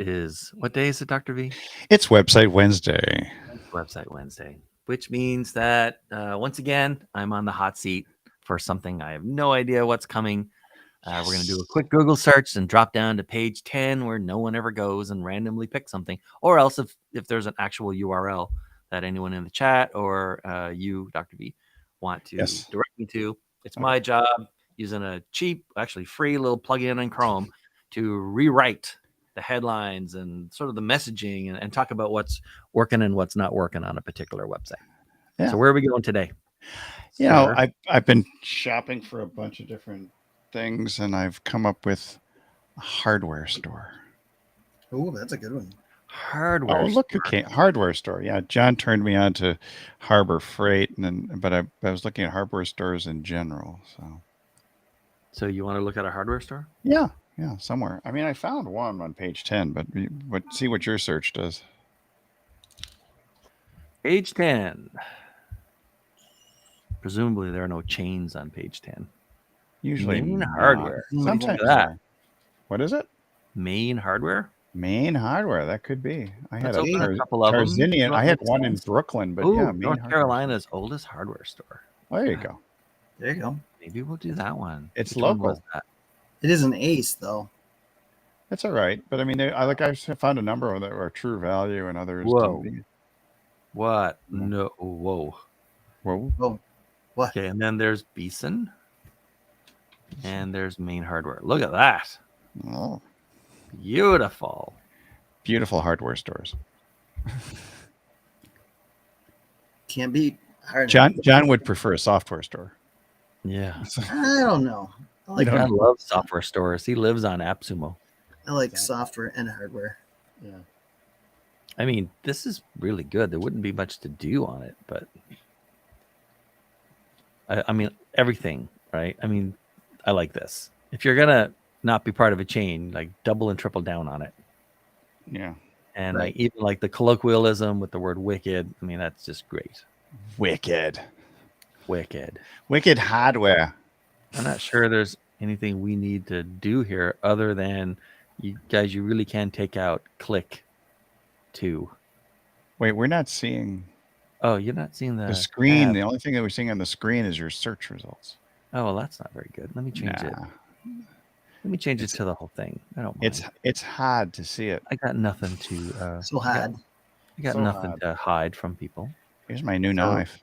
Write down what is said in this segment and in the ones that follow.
is, what day is it, Dr. V? It's Website Wednesday. Website Wednesday, which means that once again, I'm on the hot seat for something. I have no idea what's coming. We're going to do a quick Google search and drop down to page 10 where no one ever goes and randomly pick something. Or else if there's an actual URL that anyone in the chat or you, Dr. V, want to Yes. direct me to, it's my job using a cheap, actually free little plugin in Chrome to rewrite the headlines and sort of the messaging and talk about what's working and what's not working on a particular website. Yeah. So where are we going today? You know, I've been shopping for a bunch of different things, and I've come up with a hardware store. Oh, that's a good one. Hardware. Oh, look, okay, hardware store. Yeah, John turned me on to Harbor Freight, but I was looking at hardware stores in general. So you want to look at a hardware store? Yeah, somewhere. I mean, I found one on page 10, but see what your search does. Page 10. Presumably there are no chains on page 10. Usually Main not. hardware. Sometimes that. What is it? Main hardware? Main hardware. That could be. I had a couple of Tarzinian. them. I had one in Brooklyn, but yeah, Main North Carolina's oldest hardware store. There you go. There you go. Maybe we'll do that one. It's local. It is an Ace, though. That's all right, but I mean, I found a number of that were True Value and others. Whoa! What? No! Whoa! Whoa! What? Okay, and then there's Beeson, and there's Main Hardware. Look at that! Oh, beautiful! Beautiful hardware stores. Can't beat. John would prefer a software store. Yeah, I don't know. I love software stores. He lives on AppSumo. I like software and hardware. Yeah. I mean, this is really good. There wouldn't be much to do on it, but I mean, everything, right? I mean, I like this. If you're gonna not be part of a chain, like double and triple down on it. Yeah. And like even like the colloquialism with the word wicked. I mean, that's just great. Wicked hardware. I'm not sure there's anything we need to do here other than you guys, you really can take out click to. Wait, we're not seeing. Oh, you're not seeing the screen. tab. The only thing that we're seeing on the screen is your search results. Oh, well, that's not very good. Let me change it. Let me change it to the whole thing. I don't mind. It's hard to see it. I got nothing to so hard. I got nothing to hide from people. Here's my new knife.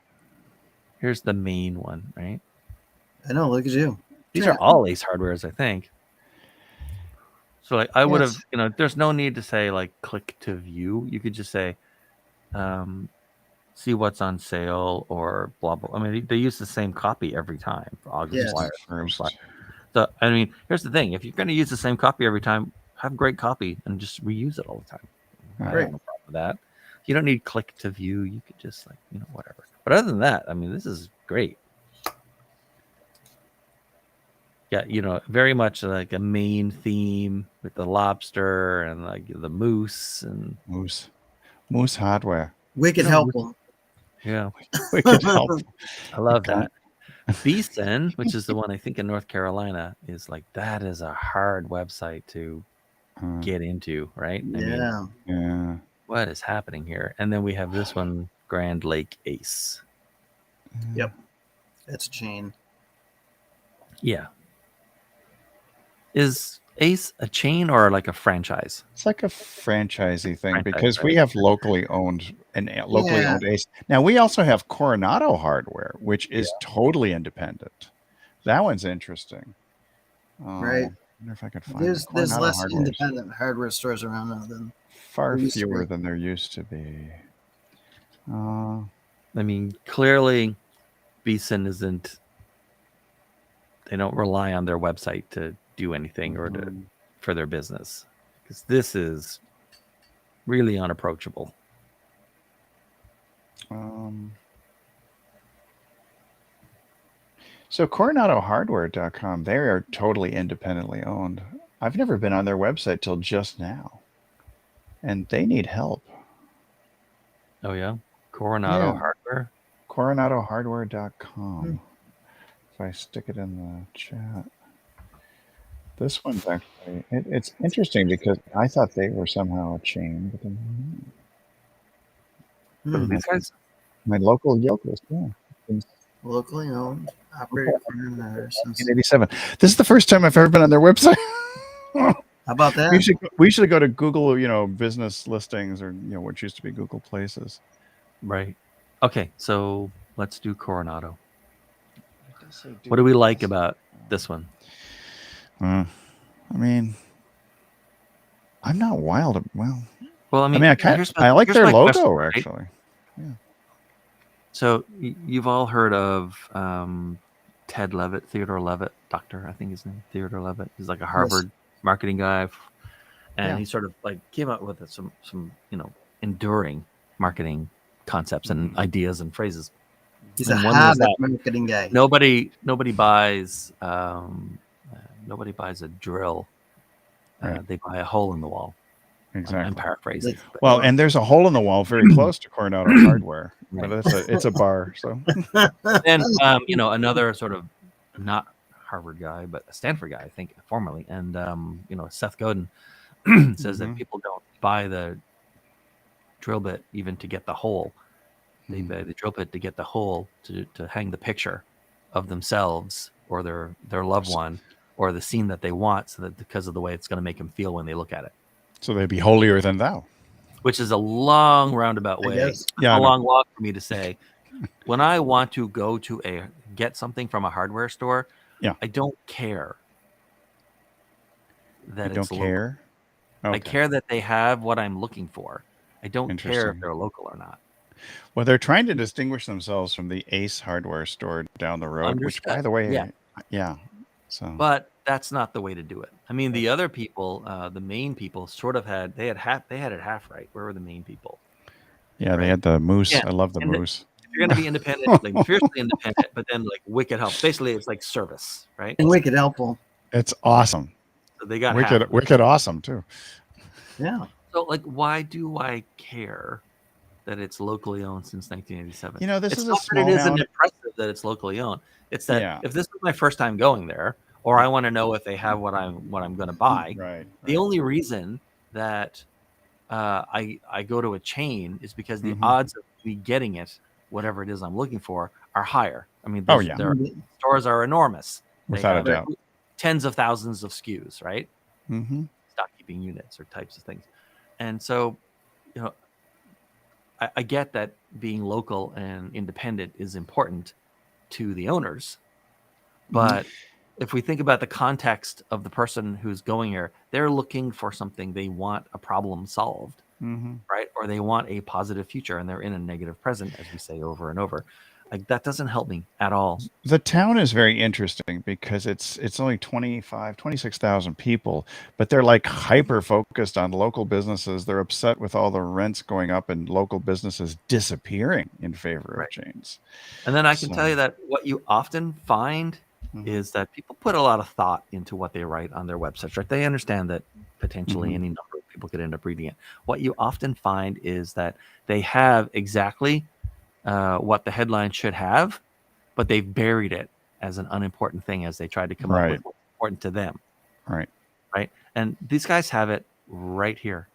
Here's the main one, right? I know. Look at you. These are all Ace Hardwares, I think. So like, I would have, there's no need to say like click to view. You could just say, see what's on sale or blah blah. I mean, they use the same copy every time for August Flyer. So I mean, here's the thing: if you're going to use the same copy every time, have great copy and just reuse it all the time. I have no problem with that. You don't need click to view. You could just like whatever. But other than that, I mean, this is great. Yeah, very much like a main theme with the lobster and like the moose and moose hardware. Wicked helpful. Yeah, wicked helpful. I love that. Beeson, which is the one I think in North Carolina, is like that is a hard website to get into, right? Yeah. I mean, what is happening here? And then we have this one, Grand Lake Ace. Yep, it's a chain. Yeah. Is Ace a chain or like a franchise? It's like a franchisey thing because we have locally owned Ace. Now we also have Coronado Hardware, which is totally independent. That one's interesting. Right. I wonder if I could find there's less independent hardware stores around now than far fewer than there used to be. I mean, clearly Beeson isn't. They don't rely on their website to do anything or for their business, because this is really unapproachable. So CoronadoHardware.com, they are totally independently owned. I've never been on their website till just now, and they need help. Oh yeah, Coronado Hardware. CoronadoHardware.com. If I stick it in the chat. This one's actually it's interesting because I thought they were somehow a chain, but then These guys. my local Yokos, yeah. Locally owned, operated for since. 1987. This is the first time I've ever been on their website. How about that? We should go to Google, business listings or what used to be Google Places. Right. Okay, so let's do Coronado. What do we like about this one? I mean, I'm not wild. Well, I like their logo question, right? Actually. Yeah. So you've all heard of Ted Levitt, Theodore Levitt, doctor, I think his name, Theodore Levitt. He's like a Harvard marketing guy, and he sort of like came up with some enduring marketing concepts and ideas and phrases. He's a habit marketing guy. Nobody buys a drill. Right. They buy a hole in the wall. Exactly. I'm paraphrasing. Well, and there's a hole in the wall very close to Coronado Hardware. Right. But it's a bar. So, and another sort of not Harvard guy, but a Stanford guy, I think, formerly, and Seth Godin says that people don't buy the drill bit even to get the hole. They buy the drill bit to get the hole to hang the picture of themselves or their loved one or the scene that they want, so that because of the way it's going to make them feel when they look at it. So they'd be holier than thou. Which is a long roundabout way. A long walk for me to say. When I want to go to get something from a hardware store, I don't care that it's local. Care? Okay. I care that they have what I'm looking for. I don't care if they're local or not. Well, they're trying to distinguish themselves from the Ace hardware store down the road, which, by the way, So, but that's not the way to do it. I mean, the other people, the main people, sort of had it half right. Where were the main people? Yeah, right? They had the moose. Yeah. I love the moose. If you're going to be independent, like fiercely independent, but then like Wicked Help. Basically, it's like service, right? And Wicked Helpful. It's awesome. So they got Wicked awesome too. Yeah. So, like, why do I care that it's locally owned since 1987? This is a small. It isn't impressive that it's locally owned. It's that if this is my first time going there, or I want to know if they have what I'm going to buy. Right. The only reason that I go to a chain is because the odds of me getting it, whatever it is I'm looking for, are higher. I mean, their stores are enormous. Without a doubt. Tens of thousands of SKUs, right? Mm-hmm. Stock keeping units or types of things. And so, I get that being local and independent is important to the owners, but if we think about the context of the person who's going here, they're looking for something. They want a problem solved, right? Or they want a positive future, and they're in a negative present, as we say over and over. Like, that doesn't help me at all. The town is very interesting because it's only 26,000 people, but they're like hyper focused on local businesses. They're upset with all the rents going up and local businesses disappearing in favor of chains. And then I can tell you that what you often find is that people put a lot of thought into what they write on their websites, right? They understand that potentially any number of people could end up reading it. What you often find is that they have exactly what the headline should have, but they've buried it as an unimportant thing as they tried to come up with what's important to them. Right. Right. And these guys have it right here.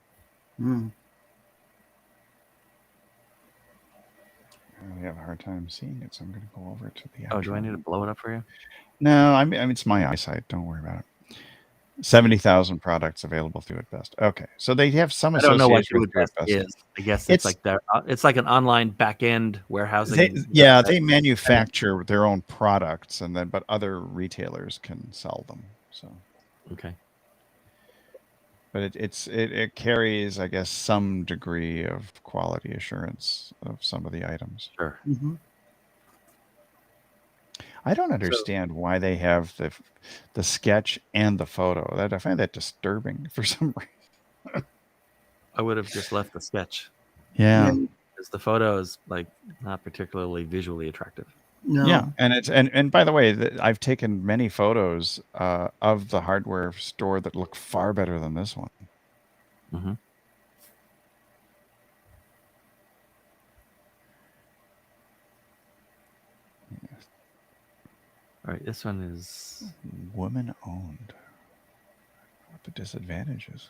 I have a hard time seeing it, so I'm going to go over to the actual... Oh, do I need to blow it up for you? No, I mean it's my eyesight. Don't worry about it. 70,000 products available through Best. Okay, so they have some association. I don't know what Best is. I guess it's like it's like an online back-end warehousing. They manufacture their own products, but other retailers can sell them. So okay, but it carries, I guess, some degree of quality assurance of some of the items. Sure. I don't understand why they have the sketch and the photo. I find that disturbing for some reason. I would have just left the sketch. Yeah. Because the photo is like not particularly visually attractive. No. Yeah, and by the way, I've taken many photos of the hardware store that look far better than this one. All right, this one is woman owned. what the disadvantage is.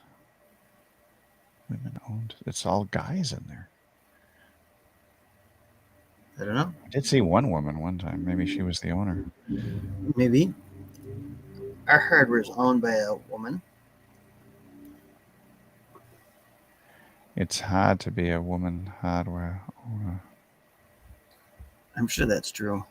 Women owned. It's all guys in there. I don't know. I did see one woman one time. Maybe she was the owner. Maybe. Our hardware is owned by a woman. It's hard to be a woman hardware owner. I'm sure that's true.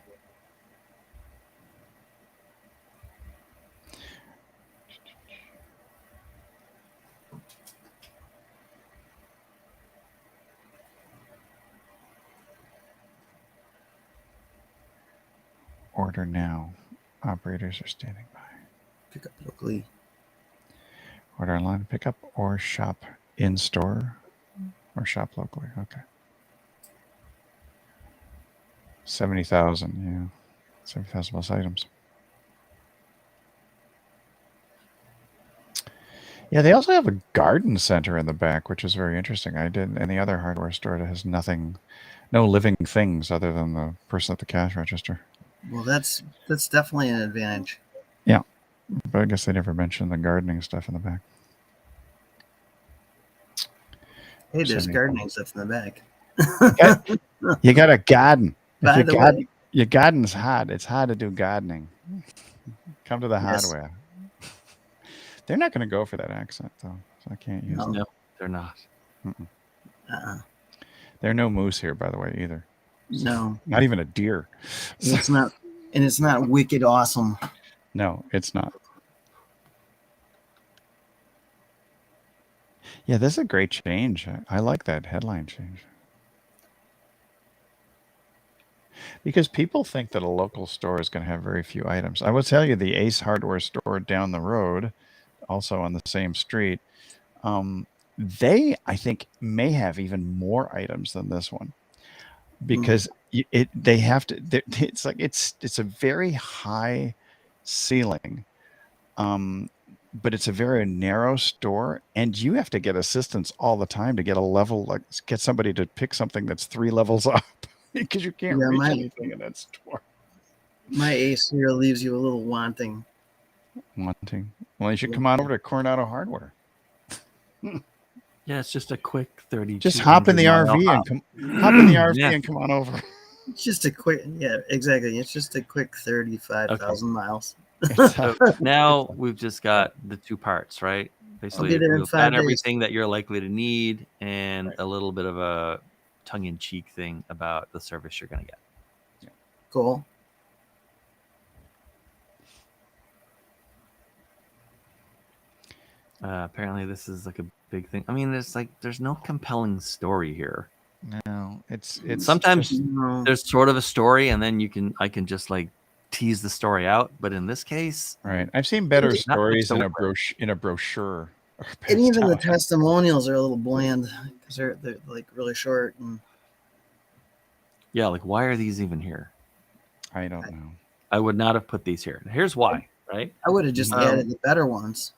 Order now. Operators are standing by. Pick up locally. Order online, pick up, or shop in store, or shop locally. Okay. 70,000. Yeah, 70,000 plus items. Yeah, they also have a garden center in the back, which is very interesting. I did any other hardware store that has nothing, no living things other than the person at the cash register. Well, that's definitely an advantage. Yeah, but I guess they never mentioned the gardening stuff in the back. Hey, there's 70,000. gardening stuff in the back. You got a garden. By If the your way, your garden's hard. It's hard to do gardening. Come to the Yes. hardware. They're not going to go for that accent though, so I can't use No. it. No, they're not. There are no moose here, by the way, either. no, Not even a deer. it's not, and it's not wicked awesome. No, it's not. Yeah, this is a great change. I like that headline change. Because people think that a local store is going to have very few items. I will tell you, the Ace Hardware store down the road, also on the same street, they, I think, may have even more items than this one. Because they have to. It's like it's a very high ceiling, but it's a very narrow store, and you have to get assistance all the time to get a level, like get somebody to pick something that's 3 levels up because you can't Yeah, reach my- anything in that store. My ace here leaves you a little wanting. Wanting. Well, you should come on over to Coronado Hardware. Yeah, it's just a quick 30. Just hop in the RV and hop in the RV Yeah. and come on over. It's just a quick, yeah, exactly. It's just a quick 35,000 miles. So now we've just got the two parts, right? Basically, be there in we've 5 got days. everything that you're likely to need and Right. a little bit of a tongue-in-cheek thing about the service you're going to get. Cool. Apparently, this is like a big thing. I mean, there's no compelling story here. No, it's Sometimes just- No. there's sort of a story, and then I can just like tease the story out. But in this case, right. I've seen better It's not much stories to in a work brochure. And even the Passed out. testimonials are a little bland because they're like really short. And yeah, like why are these even here? I don't know. I would not have put these here. Here's why, right? I would have just added the better ones.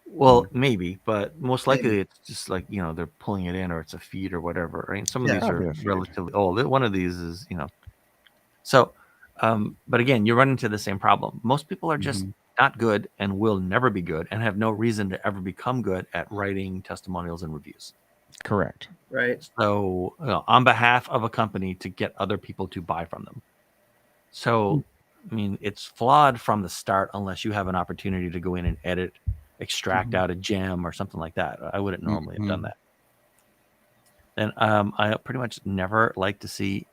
Well, maybe, but most likely Maybe. it's just like, they're pulling it in or it's a feed or whatever, right? Some of Yeah. these are Probably a feed. relatively old. One of these is, So, but again, you run into the same problem. Most people are just not good and will never be good and have no reason to ever become good at writing testimonials and reviews. Correct. Right. So, on behalf of a company to get other people to buy from them. So, I mean, it's flawed from the start unless you have an opportunity to go in and edit, extract out a gem or something like that. I wouldn't normally have done that. And I pretty much never like to see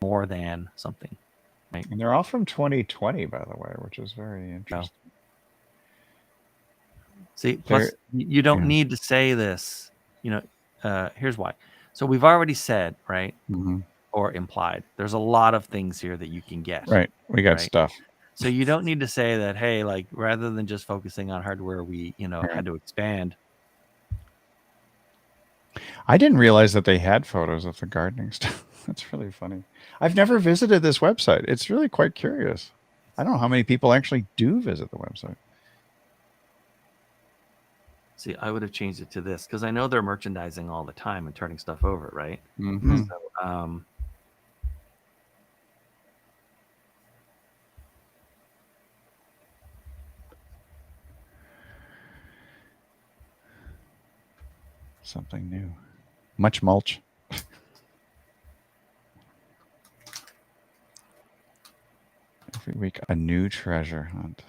more than something. Right? And they're all from 2020, by the way, which is very interesting. See, plus you don't need to say this. Here's why. So we've already said, right, or implied, there's a lot of things here that you can get. Right. We got right? stuff. So you don't need to say that, hey, like rather than just focusing on hardware, we, had to expand. I didn't realize that they had photos of the gardening stuff. That's really funny. I've never visited this website. It's really quite curious. I don't know how many people actually do visit the website. See, I would have changed it to this because I know they're merchandising all the time and turning stuff over, right? Mhm. So, Something new. Much mulch. Every week, a new treasure hunt.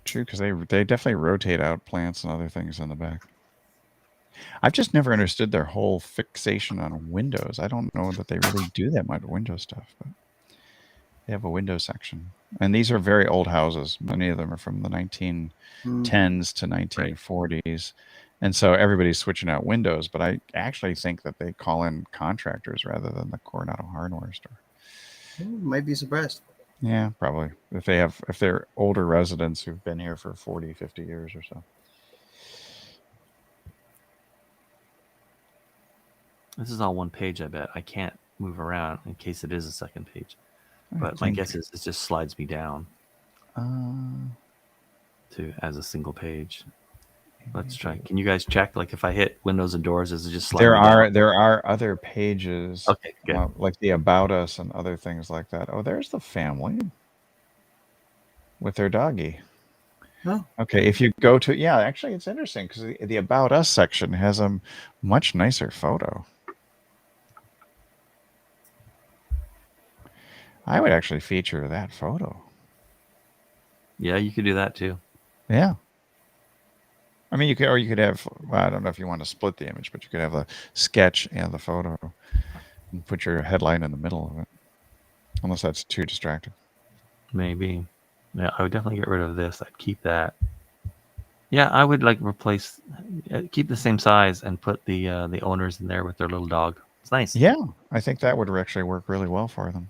True, because they definitely rotate out plants and other things in the back. I've just never understood their whole fixation on windows. I don't know that they really do that much window stuff, but they have a window section. And these are very old houses. Many of them are from the 1910s to 1940s. And so everybody's switching out windows, but I actually think that they call in contractors rather than the Coronado hardware store. Might be surprised. Yeah, probably. If they're older residents who've been here for 40, 50 years or so. This is all one page, I bet. I can't move around in case it is a second page. But my think- guess is it just slides me down to as a single page. Let's try. Can you guys check? Like if I hit windows and doors, is it just slide me down? There are other pages, Okay, good. like the About Us and other things like that. Oh, there's the family with their doggy. Oh. Okay, if you go to actually it's interesting because the About Us section has a much nicer photo. I would actually feature that photo. Yeah, you could do that too. Yeah. I mean, you could have, well, I don't know if you want to split the image, but you could have the sketch and the photo and put your headline in the middle of it. Unless that's too distracting. Maybe. Yeah, I would definitely get rid of this. I'd keep that. Yeah, I would like replace, keep the same size and put the owners in there with their little dog. It's nice. Yeah, I think that would actually work really well for them.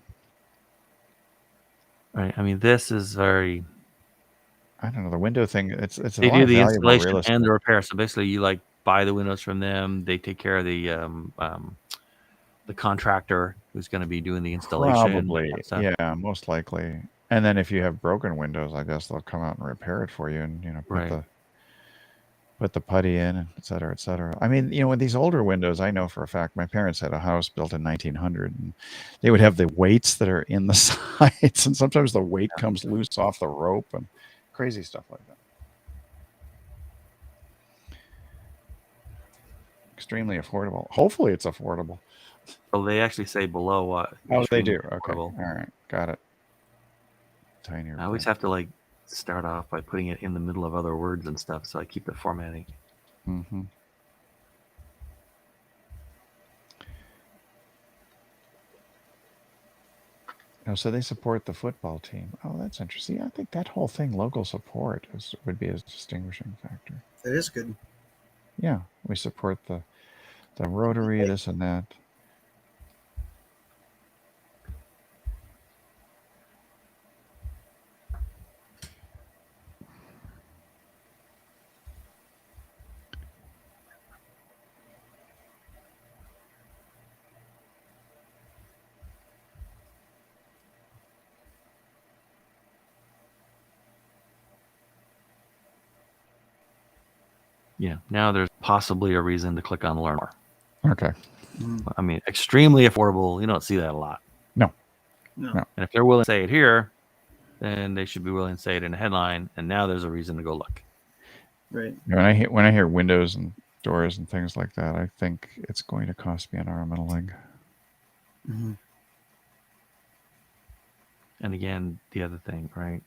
Right. I mean, this is very. I don't know, the window thing. It's a They lot do of the valuable real installation estate. and the repair. So basically, you like buy the windows from them. They take care of the contractor who's going to be doing the installation. Probably, and stuff. yeah, most likely. And then if you have broken windows, I guess they'll come out and repair it for you, and Right. put the putty in, et cetera, et cetera. I mean, with these older windows, I know for a fact my parents had a house built in 1900, and they would have the weights that are in the sides, and sometimes the weight comes loose off the rope and crazy stuff like that. Extremely affordable. Hopefully, it's affordable. So they actually say below what. Oh, they do. extremely Okay, all affordable. right, got it. Tinier. I always have to like start off by putting it in the middle of other words and stuff, so I keep the formatting. Mm-hmm. Oh, so they support the football team. Oh, that's interesting. I think that whole thing, local support, would be a distinguishing factor. That is good. Yeah, we support the Rotary, this and that. Yeah. Now there's possibly a reason to click on learn more. Okay. I mean, extremely affordable. You don't see that a lot. No. No. And if they're willing to say it here, then they should be willing to say it in a headline. And now there's a reason to go look. Right. When I hear windows and doors and things like that, I think it's going to cost me an arm and a leg. Mm-hmm. And again, the other thing, right?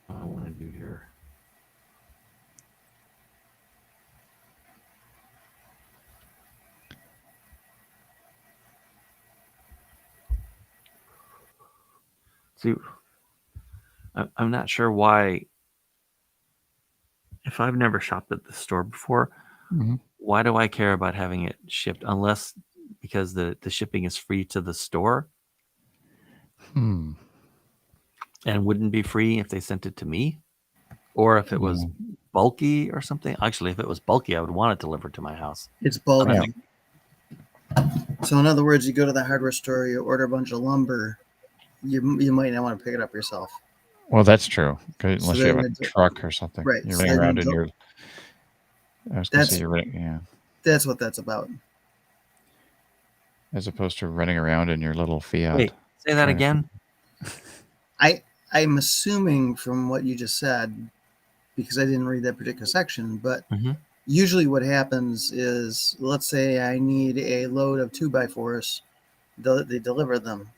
What I want to do here. See, I'm not sure why. If I've never shopped at the store before, Mm-hmm. why do I care about having it shipped? Unless because the shipping is free to the store Hmm. and wouldn't be free if they sent it to me, or if it was bulky or something. Actually, if it was bulky, I would want it delivered to my house. It's bulky. Yeah. So in other words, you go to the hardware store, you order a bunch of lumber, you might not want to pick it up yourself. Well, that's true. 'Cause So unless you have then a it's- truck or something, Right, you're so running then around you in go- your. I was gonna say That's you're running, yeah, that's what that's about. as opposed to running around in your little Fiat. Wait, say that trying to- again. I'm assuming from what you just said, because I didn't read that particular section, but Mhm. usually what happens is, let's say I need a load of 2x4s, they deliver them.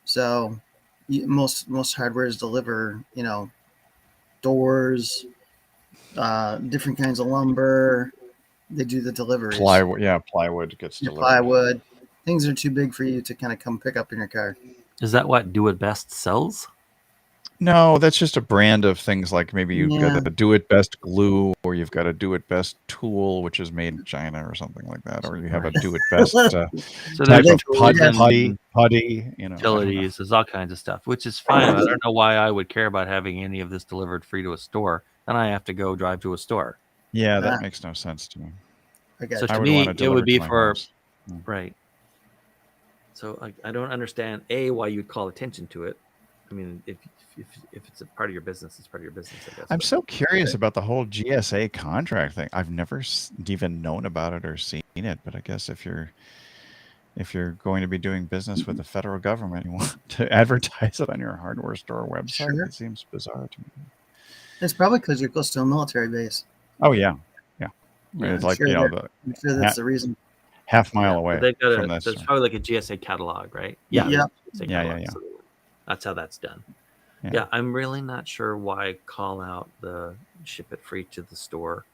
So most hardwares deliver, doors, different kinds of lumber. They do the deliveries. Plywood, yeah, plywood gets Your delivered. plywood. Things are too big for you to kind of come pick up in your car. Is that what Do It Best sells? No, that's just a brand of things like maybe you've Yeah. got a Do It Best glue, or you've got a Do It Best tool, which is made in China or something like that, or you have a Do It Best So type there's of tools and putty, you know. I don't know. utilities, there's all kinds of stuff, which is fine. I don't know why I would care about having any of this delivered free to a store. Then I have to go drive to a store. Yeah, that Ah. makes no sense to me. I got So you. I to would me, want it it delivered would be to my for house. right. So I don't understand why you'd call attention to it. I mean, if it's a part of your business, it's part of your business, I guess. I'm but- so curious about the whole GSA contract thing. I've never even known about it or seen it, but I guess if you're going to be doing business with the federal government, you want to advertise it on your hardware store website. Sure. It seems bizarre to me. It's probably because you're close to a military base. Oh yeah, yeah. Yeah, It's I'm like sure you know that- the I'm sure that's the reason. half mile Yeah, away but they've got from this. there's probably like a GSA catalog, right? Yeah. there's a GSA Yeah, catalog, yeah. so that's how that's done. Yeah. Yeah, I'm really not sure why call out the ship it free to the store.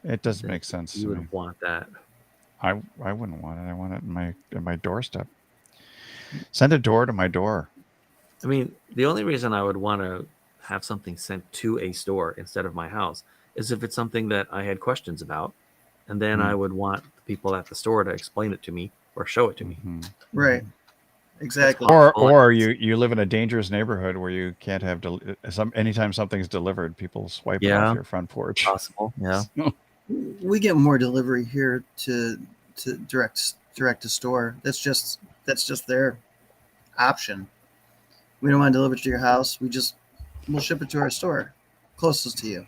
It doesn't that make sense You to me. would want that. I wouldn't want it. I want it in my doorstep. Send a door to my door. I mean, the only reason I would want to have something sent to a store instead of my house is if it's something that I had questions about, and then I would want the people at the store to explain it to me or show it to me. Mhm. Right. Exactly. Or you live in a dangerous neighborhood where you can't have anytime something's delivered, people swipe it Yeah. off your front porch. Possible, yeah. We get more delivery here to direct to store. That's just their option. We don't want to deliver it to your house. We'll ship it to our store closest to you.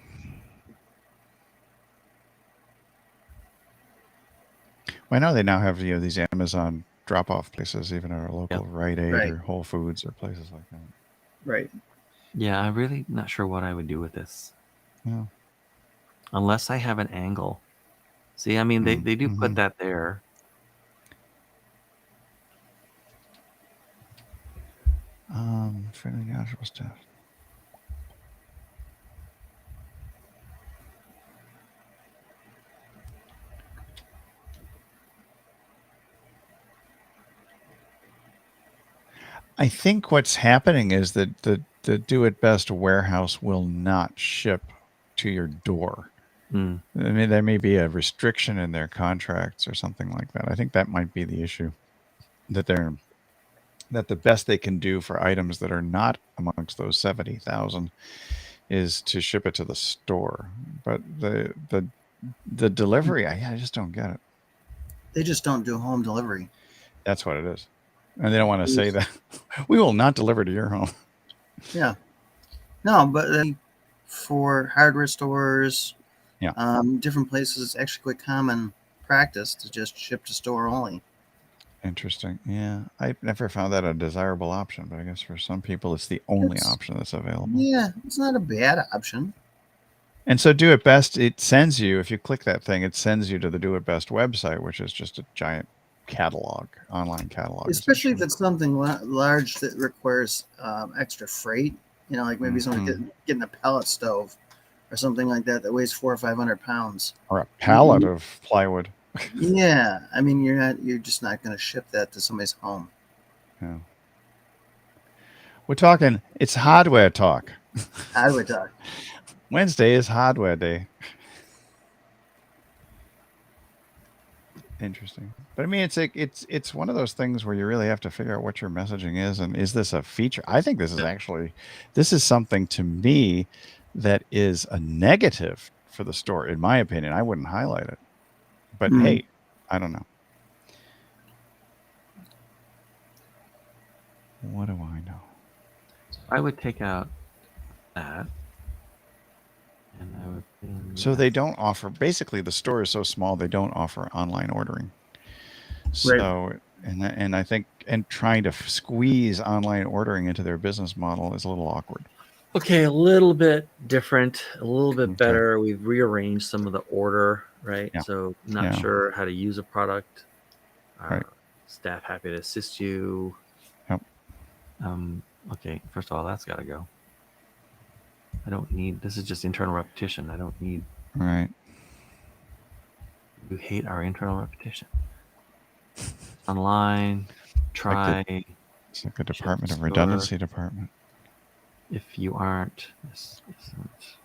Well, I know they now have these Amazon drop-off places, even at our local Rite Aid Right. or Whole Foods or places like that. Right. Yeah, I'm really not sure what I would do with this. Yeah. Unless I have an angle. See, I mean, they do Mhm. put that there. Fairly natural stuff. I think what's happening is that the Do It Best warehouse will not ship to your door. Mm. I mean, there may be a restriction in their contracts or something like that. I think that might be the issue. That the best they can do for items that are not amongst those 70,000 is to ship it to the store. But the delivery, I just don't get it. They just don't do home delivery. That's what it is. And they don't want to say that. We will not deliver to your home. Yeah. No, but for hardware stores, Yeah. different places, it's actually quite common practice to just ship to store only. Interesting. Yeah. I never found that a desirable option, but I guess for some people it's the only It's- option that's available. Yeah, it's not a bad option. And so Do It Best, it sends you, if you click that thing, it sends you to the Do It Best website, which is just a giant catalog, online catalog. Especially if essentially. it's something large that requires extra freight. Like maybe someone getting a pellet stove or something like that weighs 400 or 500 pounds. Or a pallet of plywood. Yeah, I mean you're just not going to ship that to somebody's home. Yeah. We're talking, it's hardware talk. How do we talk? Wednesday is hardware day. Interesting. But I mean, it's one of those things where you really have to figure out what your messaging is, and is this a feature? I think this is something to me that is a negative for the store, in my opinion. I wouldn't highlight it, but hey, I don't know. What do I know? I would take out that, and I would put in So they this. don't offer. Basically, the store is so small they don't offer online ordering. Right. So and I think trying to squeeze online ordering into their business model is a little awkward. Okay, a little bit different, a little bit Okay. better. We've rearranged some of the order, right? Yeah. So not Yeah. sure how to use a product. Right. Staff happy to assist you. Yep. Okay, first of all, that's got to go. I don't need, this is just internal repetition. I don't need, Right. you hate our internal repetition. Online, try. It's like the Ship Department of store. Redundancy department. If you aren't, this isn't.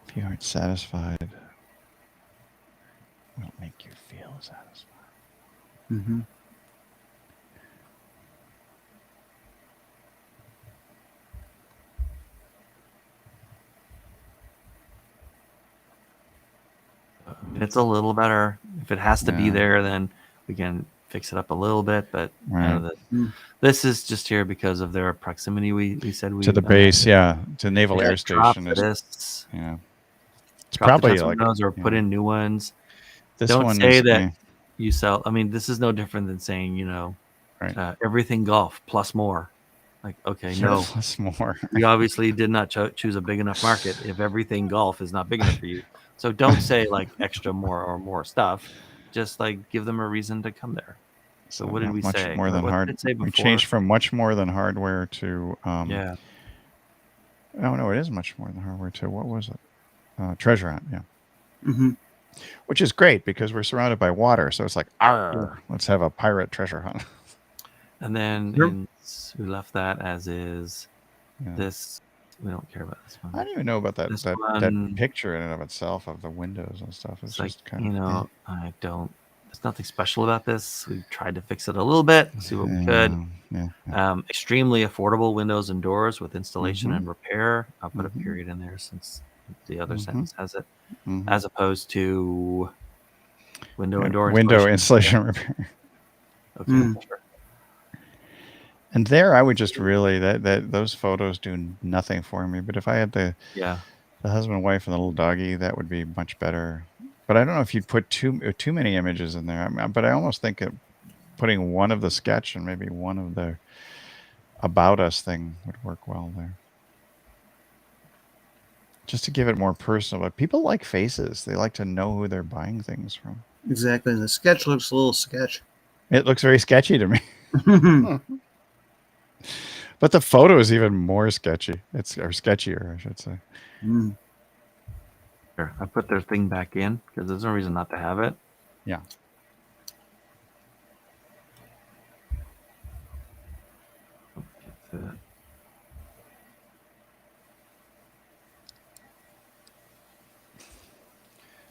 If you aren't satisfied, we'll make you feel satisfied. Mm-hmm. It's a little better. If it has to be Yeah. there, then we can fix it up a little bit. But Right. this is just here because of their proximity. We said we To the base, yeah, to Naval yeah, Air drop Station. this. Yeah. It's Drop probably the like windows or put yeah. in new ones. This Don't one say is, that you sell. I mean, this is no different than saying, Right. everything golf plus more. Like, okay, no, plus more. you obviously did not choose a big enough market if everything golf is not big enough for you. So don't say like extra more or more stuff. Just like give them a reason to come there. So what did not we much say? more than What did hard. it say We before? changed from much more than hardware to Yeah. Oh no, it is much more than hardware to what was it? Treasure Hunt, yeah. Mm-hmm. Which is great because we're surrounded by water, so it's like, let's have a pirate treasure hunt. And then Sure. we left that as is. Yeah. This we don't care about this one. I don't even know about that This that one- picture in and of itself of the windows and stuff. It's It's like, just kind of I don't. There's nothing special about this. We tried to fix it a little bit, see what we could. Yeah. Extremely affordable windows and doors with installation Mhm. and repair. I'll put Mhm. a period in there since the other Mhm. sentence has it, Mhm. as opposed to window and door window installation. repair. Okay, Mm. sure. And there, I would just really that those photos do nothing for me. But if I had the husband, wife, and the little doggy, that would be much better. But I don't know if you'd put too many images in there. But I almost think putting one of the sketch and maybe one of the about us thing would work well there. Just to give it more personal. But people like faces. They like to know who they're buying things from. Exactly. The sketch looks a little sketch. It looks very sketchy to me. But the photo is even more sketchy. Or sketchier, I should say. Mm. Sure. I put their thing back in because there's no reason not to have it. Yeah. That's it.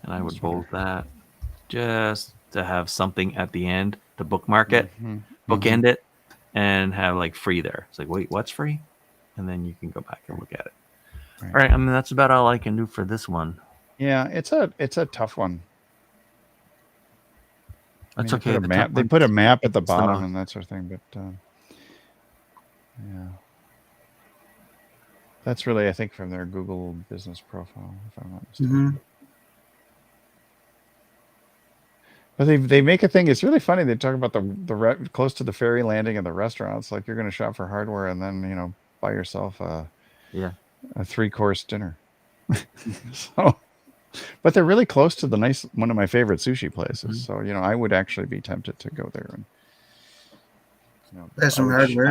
And I would bold that just to have something at the end to bookmark it, bookend it, and have like free there. It's like, wait, what's free? And then you can go back and look at it. Right. All right. I mean, that's about all I can do for this one. Yeah, it's a tough one. That's They okay. put a map at the It's bottom enough. and that sort of thing, but yeah, that's really, I think, from their Google business profile, if I'm not mistaken. Mm-hmm. But they make a thing. It's really funny. They talk about the close to the ferry landing and the restaurants. Like you're going to shop for hardware and then buy yourself a 3-course dinner. So, but they're really close to one of my favorite sushi places. So I would actually be tempted to go there and Buy some hardware.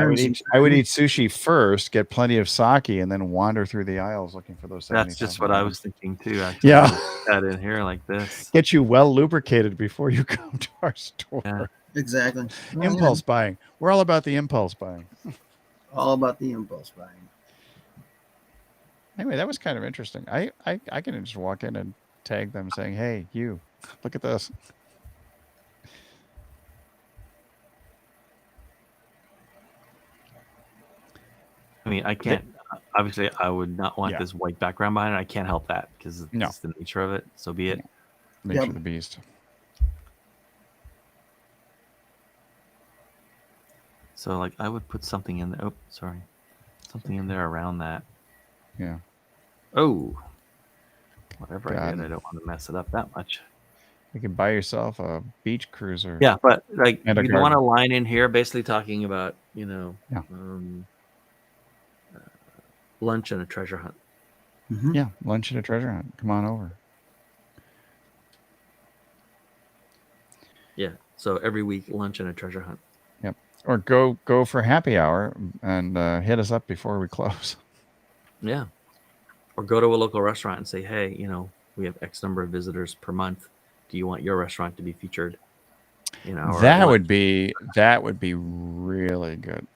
I would eat sushi first, get plenty of sake, and then wander through the aisles looking for those. That's just what I was thinking too. Actually. Yeah, that in here like this. Get you well lubricated before you come to our store. Yeah. Exactly. Impulse buying. We're all about the impulse buying. All about the impulse buying. Anyway, that was kind of interesting. I can just walk in and tag them saying, "Hey, you, look at this." I mean, I can't. Obviously, I would not want this white background behind it. I can't help that because it's the nature of it. So be it. Nature of the beast. So like I would put something in there. Oh, sorry. Something in there around that. Yeah. Oh, whatever I God. did, I don't want to mess it up that much. You can buy yourself a beach cruiser. Yeah, but like And a you want a garden. line in here basically talking about, Yeah. Lunch and a treasure hunt. Mhm. Yeah, lunch and a treasure hunt. Come on over. Yeah. So every week, lunch and a treasure hunt. Yep. Or go for happy hour and hit us up before we close. Yeah. Or go to a local restaurant and say, hey, we have X number of visitors per month. Do you want your restaurant to be featured? Or That at would lunch? be really good.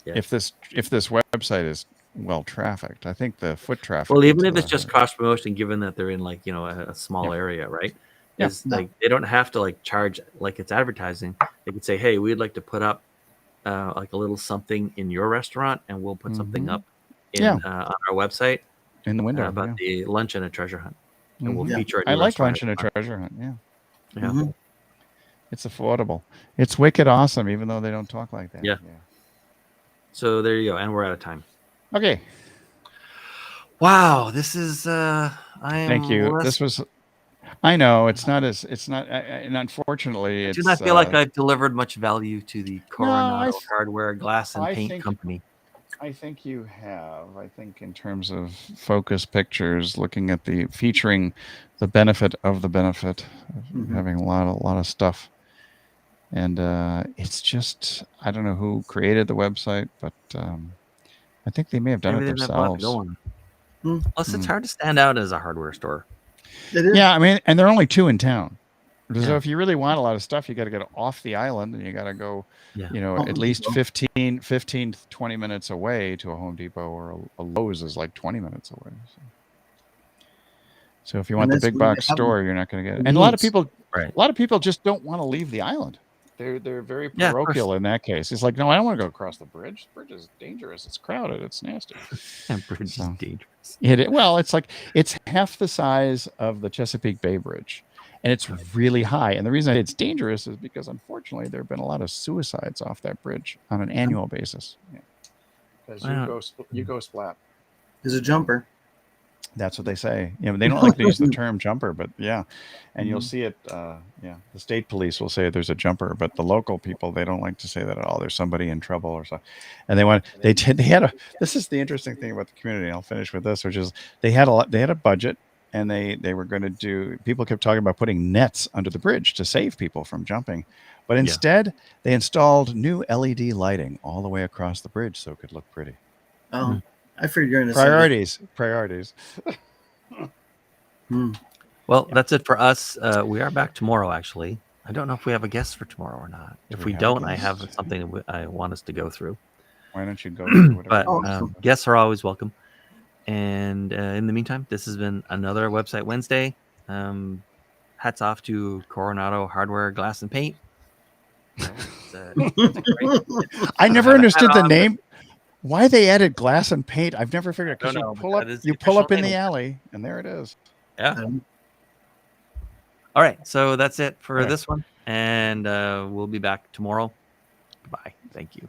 Yeah. If this website is well trafficked, I think the foot traffic. Well, even into if it's the- just cross promotion, given that they're in like a small Yeah. area, right? Yeah. Is like they don't have to like charge like it's advertising. They could say, hey, we'd like to put up like a little something in your restaurant, and we'll put something Mhm. up in Yeah. on our website in the window. about yeah. the lunch and a treasure hunt, and we'll Mhm. feature it. I like lunch and a treasure hunt. Yeah. Yeah. Mhm. It's affordable. It's wicked awesome, even though they don't talk like that. Yeah. So there you go, and we're out of time. Okay. Wow, this is I am. Thank you. less- This was. I know it's not. And unfortunately, I it's. do not feel like I've delivered much value to the Coronado th- Hardware Glass and I Paint think- Company. I think you have. I think in terms of focus pictures, looking at featuring the benefit of the benefit, of Mhm. having a lot of stuff, and it's just I don't know who created the website, but I think they may have done Maybe it they didn't have a lot to themselves. go on. Plus, it's hard to stand out as a hardware store. It is. Yeah, I mean, and there are only 2 in town. So Yeah. if you really want a lot of stuff, you got to get off the island, and you got to go, Yeah. at Home least Depot. 15 to 20 minutes away to a Home Depot, or a Lowe's is like 20 minutes away. So if you want And the that's big where they box have store, you're not going to get it. And a lot of convenience. people, Right. a lot of people just don't want to leave the island. They're very Yeah, of course. parochial in that case. It's like, no, I don't want to go across the bridge. The bridge is dangerous. It's crowded. It's nasty. And bridge is So- dangerous. Well, it's half the size of the Chesapeake Bay Bridge, and it's really high. And the reason it's dangerous is because, unfortunately, there have been a lot of suicides off that bridge on an annual basis. Because Wow. you go splat. There's a jumper. That's what they say. They don't like to use the term jumper, but yeah, and you'll see it. The state police will say there's a jumper, but the local people, they don't like to say that at all. There's somebody in trouble or something, and they had a. This is the interesting thing about the community. I'll finish with this, which is they had a budget, and they were going to do. People kept talking about putting nets under the bridge to save people from jumping, but instead they installed new LED lighting all the way across the bridge so it could look pretty. Oh, I figured you're going to say that. Priorities. Well, that's it for us. We are back tomorrow, actually. I don't know if we have a guest for tomorrow or not. If Do we we have a don't, I have guest? something that I want us to go through. Why don't you go? through whatever But you want? Awesome. guests are always welcome. And in the meantime, this has been another Website Wednesday. Hats off to Coronado Hardware Glass and Paint. It's great. I never have a understood hat the on, name. Why they added glass and paint? I've never figured out. Because Don't you know, but pull that up, is you the pull up official in the name. alley, and there it is. Yeah. Um, All right. So that's it for All right. this one. And we'll be back tomorrow. Goodbye. Thank you.